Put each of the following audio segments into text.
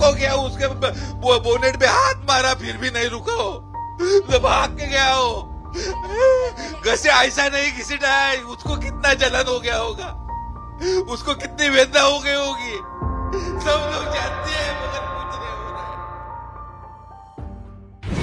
रुको क्या? उसके बोनेट पे हाथ मारा फिर भी नहीं रुको, तो भाग के गया हो। घसे ऐसा नहीं घसीटा है, उसको कितना जलन हो गया होगा, उसको कितनी वेदना हो गई होगी, सब लोग जानते हैं मगर कुछ नहीं हो रहा है।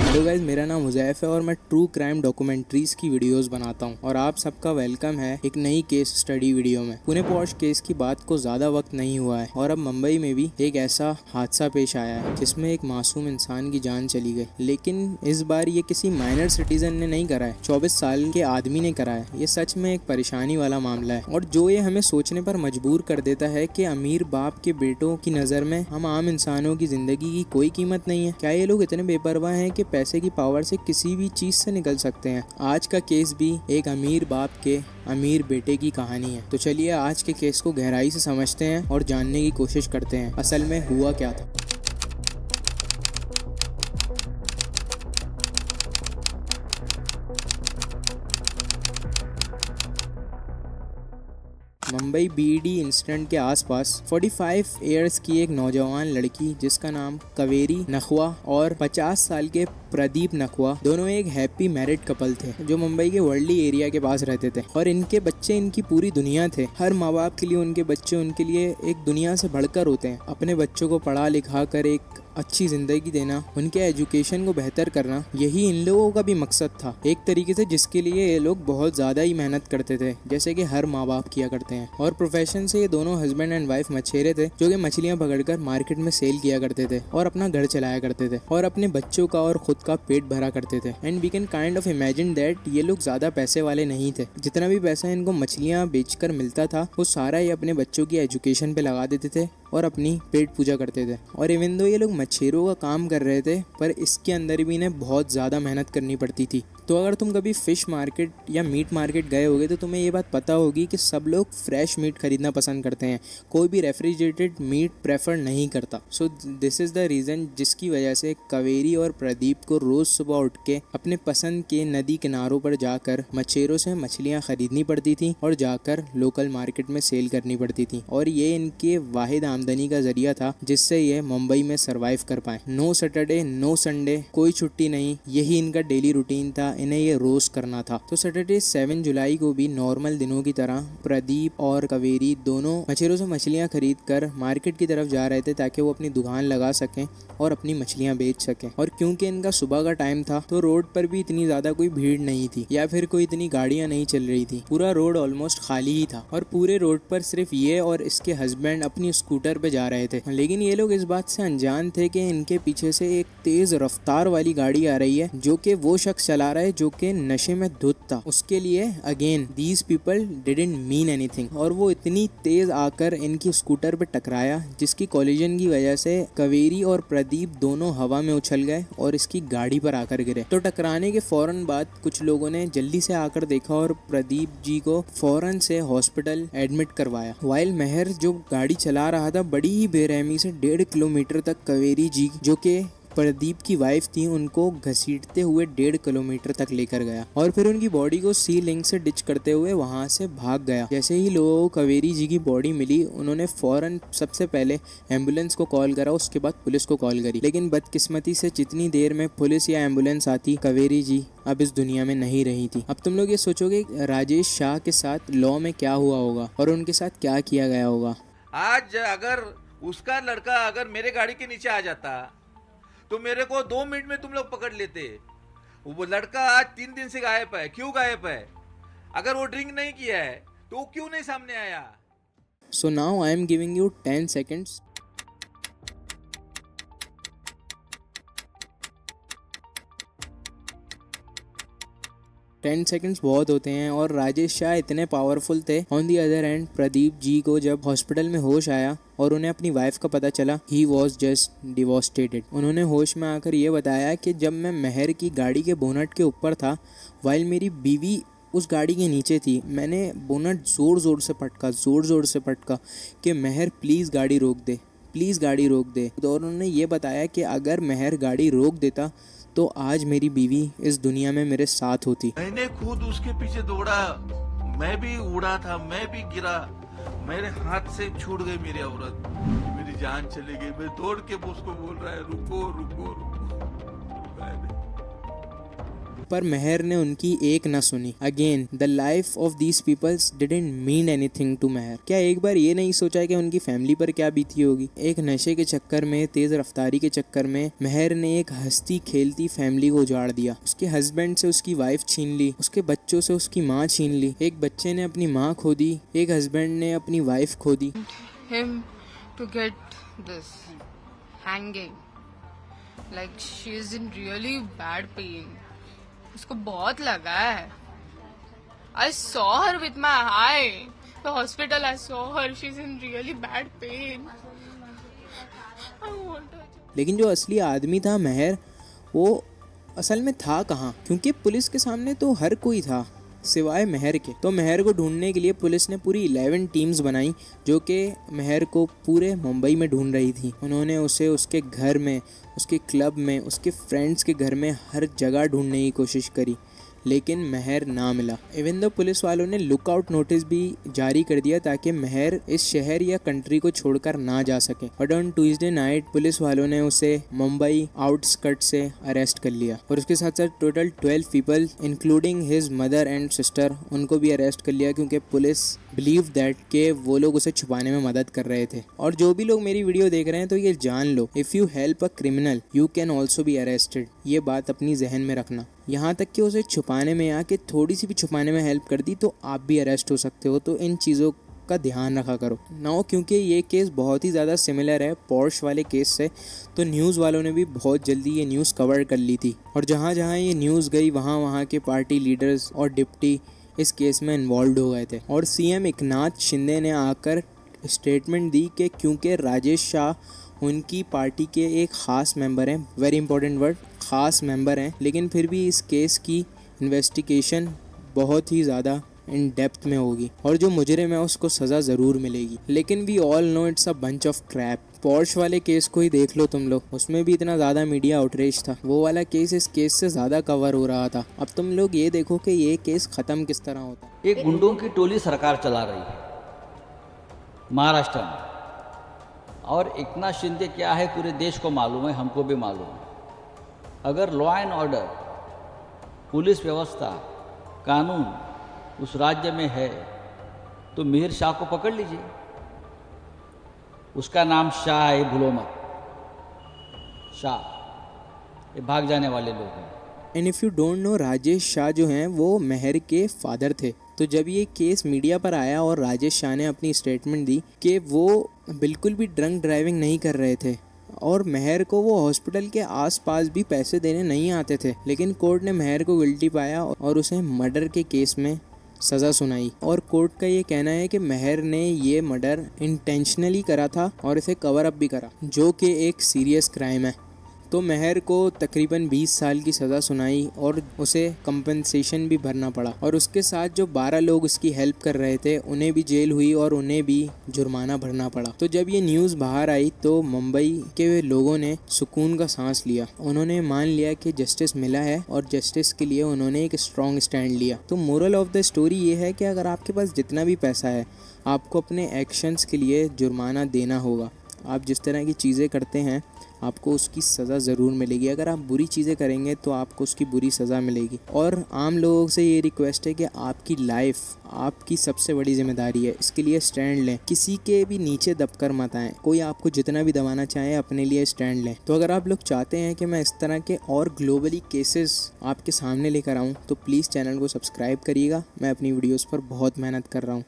हेलो गाइस, मेरा नाम हुजैफ है और मैं ट्रू क्राइम डॉक्यूमेंट्रीज की वीडियोस बनाता हूं और आप सबका वेलकम है एक नई केस स्टडी वीडियो में। पुणे पॉश केस की बात को ज़्यादा वक्त नहीं हुआ है और अब मुंबई में भी एक ऐसा हादसा पेश आया है जिसमें एक मासूम इंसान की जान चली गई। लेकिन इस बार ये किसी माइनर सिटीजन ने नहीं करा है, 24 साल के आदमी ने करा है। ये सच में एक परेशानी वाला मामला है और जो ये हमें सोचने पर मजबूर कर देता है कि अमीर बाप के बेटों की नज़र में हम आम इंसानों की ज़िंदगी की कोई कीमत नहीं है। क्या ये लोग इतने बेपरवाह हैं कि पैसे की पावर से किसी भी चीज से निकल सकते हैं? आज का केस भी एक अमीर बाप के अमीर बेटे की कहानी है। तो चलिए आज के केस को गहराई से समझते हैं और जानने की कोशिश करते हैं असल में हुआ क्या था। मुंबई बीईडी इंसिडेंट के आसपास 45 इयर्स की एक नौजवान लड़की जिसका नाम कावेरी नखवा और 50 साल के प्रदीप नखवा, दोनों एक हैप्पी मैरिड कपल थे जो मुंबई के वर्ली एरिया के पास रहते थे और इनके बच्चे इनकी पूरी दुनिया थे। हर माँ बाप के लिए उनके बच्चे उनके लिए एक दुनिया से बढ़कर होते हैं। अपने बच्चों को पढ़ा लिखा कर एक अच्छी जिंदगी देना, उनके एजुकेशन को बेहतर करना, यही इन लोगों का भी मकसद था एक तरीके से, जिसके लिए ये लोग बहुत ज़्यादा ही मेहनत करते थे जैसे कि हर माँ बाप किया करते हैं। और प्रोफेशन से ये दोनों हस्बैंड एंड वाइफ मछेरे थे जो कि मछलियाँ पकड़कर मार्केट में सेल किया करते थे और अपना घर चलाया करते थे और अपने बच्चों का और खुद का पेट भरा करते थे। And we can kind of imagine that ये लोग ज़्यादा पैसे वाले नहीं थे। जितना भी पैसा इनको मछलियाँ बेचकर मिलता था वो सारा ही अपने बच्चों की एजुकेशन पे लगा देते थे और अपनी पेट पूजा करते थे। और इवन दो ये लोग मछेरों का काम कर रहे थे पर इसके अंदर भी इन्हें बहुत ज़्यादा मेहनत करनी पड़ती थी। तो अगर तुम कभी फ़िश मार्केट या मीट मार्केट गए होगे तो तुम्हें ये बात पता होगी कि सब लोग फ्रेश मीट खरीदना पसंद करते हैं, कोई भी रेफ्रिजरेटेड मीट प्रेफर नहीं करता। So this is the reason जिसकी वजह से कावेरी और प्रदीप को रोज़ सुबह उठ के अपने पसंद के नदी किनारों पर जाकर मछेरों से मछलियाँ खरीदनी पड़ती थी और जाकर लोकल मार्केट में सेल करनी पड़ती थी। और ये इनके वाहिद आमदनी का जरिया था जिससे ये मुंबई में सरवाइव कर पाए। नो सैटरडे नो संडे, कोई छुट्टी नहीं, यही इनका डेली रूटीन था। इन्हें ये रोज करना था। तो सैटरडे 7 जुलाई को भी नॉर्मल दिनों की तरह प्रदीप और कावेरी दोनों मछेरों से मछलियां खरीद कर मार्केट की तरफ जा रहे थे ताकि वो अपनी दुकान लगा सकें और अपनी मछलियां बेच सकें। और क्योंकि इनका सुबह का टाइम था तो रोड पर भी इतनी ज्यादा कोई भीड़ नहीं थी या फिर कोई इतनी गाड़ियां नहीं चल रही थी। पूरा रोड ऑलमोस्ट खाली ही था और पूरे रोड पर सिर्फ ये और इसके हस्बैंड अपनी स्कूटर पे जा रहे थे। लेकिन ये लोग इस बात से अनजान थे कि इनके पीछे से एक तेज रफ्तार वाली गाड़ी आ रही है जो कि वो शख्स चला रहा है जो कि नशे में धुत था। उसके लिए again these people didn't mean anything और वो इतनी तेज आकर इनकी स्कूटर पे टकराया जिसकी कोलिजन की वजह से कावेरी और प्रदीप दोनों हवा में उछल गए और इसकी गाड़ी पर आकर गिरे। तो टकराने के फौरन बाद कुछ लोगों ने जल्दी से आकर देखा और प्रदीप जी को फौरन से हॉस्पिटल एडमिट करवाया। वाइल मेहर जो गाड़ी चला रहा था बड़ी ही बेरहमी से 1.5 किलोमीटर तक कावेरी जी जो कि प्रदीप की वाइफ थी उनको घसीटते हुए 1.5 किलोमीटर तक लेकर गया और फिर उनकी बॉडी को सी लिंक से डिच करते हुए वहां से भाग गया। जैसे ही लोगों को कावेरी जी की बॉडी मिली उन्होंने फौरन सबसे पहले एम्बुलेंस को कॉल करा, उसके बाद पुलिस को कॉल करी। लेकिन बदकिस्मती से जितनी देर में पुलिस या एम्बुलेंस आती कावेरी जी अब इस दुनिया में नहीं रही थी। अब तुम लोग ये सोचोगे राजेश शाह के साथ लॉ में क्या हुआ होगा और उनके साथ क्या किया गया होगा। आज अगर उसका लड़का अगर मेरे गाड़ी के नीचे आ जाता तो मेरे को 2 मिनट में तुम लोग पकड़ लेते। वो लड़का आज 3 दिन से गायब है। क्यों गायब है? अगर वो ड्रिंक नहीं किया है तो वो क्यों नहीं सामने आया? So now I am giving you 10 seconds। Ten seconds बहुत होते हैं और राजेश शाह इतने पावरफुल थे। On the other end Pradeep ji को जब हॉस्पिटल में होश आया और उन्हें अपनी वाइफ का पता चला, ही वॉज जस्ट डिवोस्टेटेड। उन्होंने होश में आकर ये बताया कि जब मैं मेहर की गाड़ी के बोनट के ऊपर था वाइल मेरी बीवी उस गाड़ी के नीचे थी, मैंने बोनट ज़ोर ज़ोर से पटका कि मेहर प्लीज़ गाड़ी रोक दे, प्लीज़ गाड़ी रोक दे। तो उन्होंने ये बताया कि अगर मेहर गाड़ी रोक देता तो आज मेरी बीवी इस दुनिया में मेरे साथ होती। मैंने खुद उसके पीछे दौड़ा, मैं भी उड़ा था, मैं भी गिरा, मेरे हाथ से छूट गई मेरी औरत, मेरी मेरी जान चली गई। मैं दौड़ के उसको बोल रहा है रुको रुको रुको। मैंने पर मेहर ने उनकी एक न सुनी। Again the life of these peoples didn't mean anything to Mehar. क्या एक बार ये नहीं सोचा कि उनकी फैमिली पर क्या बीती होगी? एक नशे के चक्कर में, तेज रफ्तारी के चक्कर में मेहर ने एक हंसती खेलती फैमिली को उजाड़ दिया। उसके हस्बैंड से उसकी वाइफ छीन ली, उसके बच्चों से उसकी माँ छीन ली। एक बच्चे ने अपनी माँ खो दी, एक हस्बैंड ने अपनी वाइफ खो दी। Him to get this hanging, like she is in really bad pain. उसको बहुत लगा है. I saw her with my eye. The hospital I saw her. She's in really bad pain. I want her. लेकिन जो असली आदमी था मेहर, वो असल में था कहाँ? क्योंकि पुलिस के सामने तो हर कोई था सिवाय मेहर के। तो मेहर को ढूंढने के लिए पुलिस ने पूरी 11 टीम्स बनाई जो कि मेहर को पूरे मुंबई में ढूंढ रही थी। उन्होंने उसे उसके घर में, उसके क्लब में, उसके फ्रेंड्स के घर में, हर जगह ढूंढने की कोशिश करी, लेकिन मेहर ना मिला। इवन दो पुलिस वालों ने लुकआउट नोटिस भी जारी कर दिया ताकि मेहर इस शहर या कंट्री को छोड़कर ना जा सके। But on Tuesday night police वालों ने उसे मुंबई आउटस्कर्ट से अरेस्ट कर लिया और उसके साथ साथ total 12 people including his mother and sister, उनको भी अरेस्ट कर लिया क्योंकि पुलिस बिलीव दैट के वो लोग उसे छुपाने में मदद कर रहे थे। और जो भी लोग मेरी वीडियो देख रहे हैं तो ये जान लो, if you help a criminal you can also be arrested. ये बात अपनी जहन में रखना। यहाँ तक कि उसे छुपाने में या कि थोड़ी सी भी छुपाने में हेल्प कर दी तो आप भी अरेस्ट हो सकते हो। तो इन चीज़ों का ध्यान रखा करो ना। क्योंकि ये केस बहुत ही ज़्यादा सिमिलर है पोर्श वाले केस से, तो न्यूज़ वालों ने भी बहुत जल्दी ये न्यूज़ कवर कर ली थी और जहाँ जहाँ ये न्यूज़ गई वहाँ के पार्टी लीडर्स और डिप्टी इस केस में इन्वॉल्व हो गए थे। और सीएम एकनाथ शिंदे ने आकर स्टेटमेंट दी कि क्योंकि राजेश शाह उनकी पार्टी के एक ख़ास मेंबर हैं, वेरी इंपॉर्टेंट वर्ड, ख़ास मेंबर हैं, लेकिन फिर भी इस केस की इन्वेस्टिगेशन बहुत ही ज़्यादा इन डेप्थ में होगी और जो मुजरिम है उसको सज़ा ज़रूर मिलेगी। लेकिन we all know it's a bunch of crap. Porsche वाले केस को ही देख लो तुम लोग, उसमें भी इतना ज़्यादा मीडिया आउटरीच था। वो वाला केस इस केस से ज़्यादा कवर हो रहा था। अब तुम लोग ये देखो कि ये केस ख़त्म किस तरह होता है। एक गुंडों की टोली सरकार चला रही है महाराष्ट्र में, और एकनाथ शिंदे क्या है पूरे देश को मालूम है, हमको भी मालूम है। अगर लॉ एंड ऑर्डर, पुलिस व्यवस्था, कानून उस राज्य में है तो मिहिर शाह को पकड़ लीजिए। उसका नाम शाह है, भूलो मत, शाह, ये भाग जाने वाले लोग हैं। And if you don't know, Rajesh Shah जो हैं वो मेहर के फादर थे। तो जब ये केस मीडिया पर आया और राजेश शाह ने अपनी स्टेटमेंट दी कि वो बिल्कुल भी ड्रंक ड्राइविंग नहीं कर रहे थे और मेहर को वो हॉस्पिटल के आसपास भी पैसे देने नहीं आते थे, लेकिन कोर्ट ने मेहर को गिल्टी पाया और उसे मर्डर के केस में सज़ा सुनाई। और कोर्ट का ये कहना है कि मेहर ने ये मर्डर इंटेंशनली करा था और इसे कवर अप भी करा, जो कि एक सीरियस क्राइम है। तो मेहर को तकरीबन 20 साल की सज़ा सुनाई और उसे कंपनसेशन भी भरना पड़ा। और उसके साथ जो 12 लोग उसकी हेल्प कर रहे थे उन्हें भी जेल हुई और उन्हें भी जुर्माना भरना पड़ा। तो जब ये न्यूज़ बाहर आई तो मुंबई के लोगों ने सुकून का सांस लिया। उन्होंने मान लिया कि जस्टिस मिला है और जस्टिस के लिए उन्होंने एक स्ट्रॉन्ग स्टैंड लिया। तो मोरल ऑफ द स्टोरी ये है कि अगर आपके पास जितना भी पैसा है, आपको अपने एक्शंस के लिए जुर्माना देना होगा। आप जिस तरह की चीज़ें करते हैं आपको उसकी सज़ा ज़रूर मिलेगी। अगर आप बुरी चीज़ें करेंगे तो आपको उसकी बुरी सज़ा मिलेगी। और आम लोगों से ये रिक्वेस्ट है कि आपकी लाइफ आपकी सबसे बड़ी जिम्मेदारी है, इसके लिए स्टैंड लें। किसी के भी नीचे दबकर मत आएँ। कोई आपको जितना भी दबाना चाहे अपने लिए स्टैंड लें। तो अगर आप लोग चाहते हैं कि मैं इस तरह के और ग्लोबली केसेस आपके सामने लेकर आऊँ तो प्लीज़ चैनल को सब्सक्राइब करिएगा। मैं अपनी वीडियोज़ पर बहुत मेहनत कर रहा हूँ।